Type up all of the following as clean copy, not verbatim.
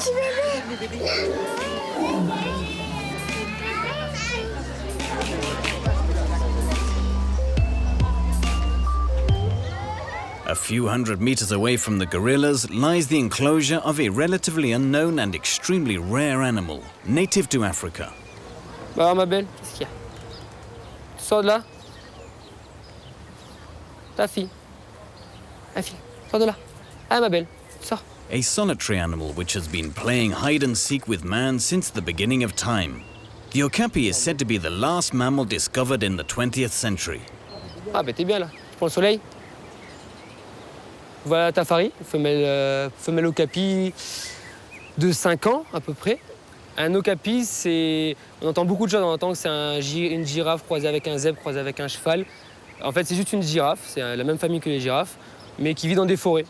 petit bébé. A few hundred meters away from the gorillas lies the enclosure of a relatively unknown and extremely rare animal, native to Africa. Bah, ma belle, qu'est-ce qu'il y a? Tu sors de là? Ta fille. La fille, sors de là. Ah, ma belle, sors. A solitary animal which has been playing hide and seek with man since the beginning of time. The okapi is said to be the last mammal discovered in the 20th century. Ah, bah, t'es bien là. Tu prends le soleil? Voilà Tafari, femelle okapi de 5 ans à peu près. Un okapi, on entend beaucoup de choses. On entend que c'est une girafe croisée avec un zèbre, croisée avec un cheval. En fait, c'est juste une girafe, c'est la même famille que les girafes, mais qui vit dans des forêts.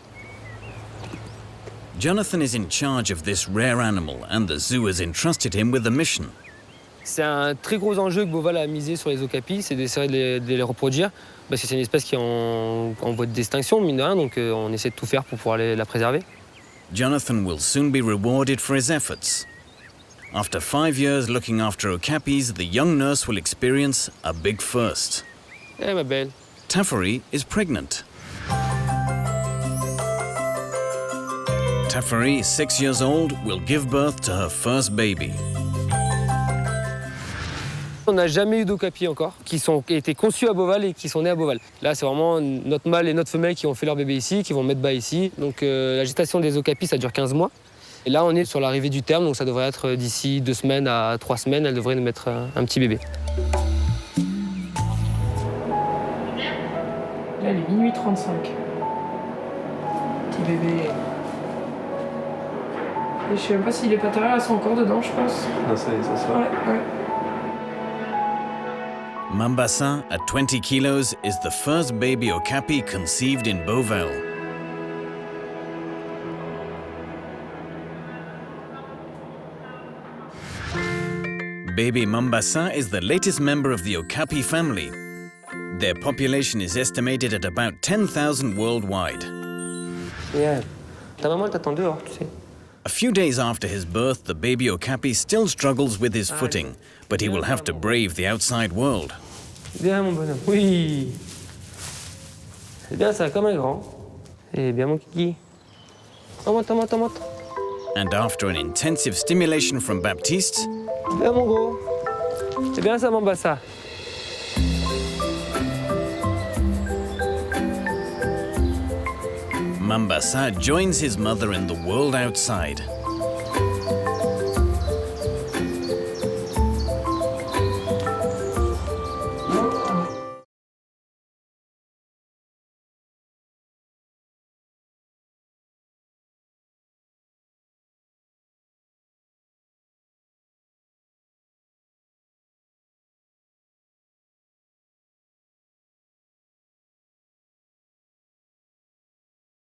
Jonathan is in charge of this rare animal and the zoo has entrusted him with a mission. C'est un très gros enjeu que Beauval a misé sur les okapis, c'est d'essayer de les reproduire, parce que c'est une espèce qui est en voie d'extinction, mine de rien, donc on essaie de tout faire pour pouvoir la préserver. Jonathan will soon be rewarded for his efforts. After 5 years looking after okapis, the young nurse will experience a big first. Eh ma belle. Tafari is pregnant. Tafari, 6 years old, will give birth to her first baby. On n'a jamais eu d'okapis encore, qui ont été conçus à Beauval et qui sont nés à Beauval. Là, c'est vraiment notre mâle et notre femelle qui ont fait leur bébé ici, qui vont mettre bas ici. Donc la gestation des okapis, ça dure 15 mois. Et là, on est sur l'arrivée du terme, donc ça devrait être d'ici 2 semaines à 3 semaines, elle devrait nous mettre un petit bébé. Là, il est minuit 35. Petit bébé. Et je sais même pas si les patères, elles sont encore dedans, je pense. Non, ça y est, ça se voit. Ouais. Mambasa, at 20 kilos, is the first baby okapi conceived in Beauval. Baby Mambasa is the latest member of the okapi family. Their population is estimated at about 10,000 worldwide. Yeah. Ta maman, elle t'attend dehors, tu sais. A few days after his birth, the baby okapi still struggles with his footing, but he will have to brave the outside world. Bien, mon bonhomme. Oui. C'est bien ça, comme un grand. Eh bien, mon kiki. Monte. And after an intensive stimulation from Baptiste, Bien, mon gros. C'est bien ça, Mambasa. Mambasa joins his mother in the world outside.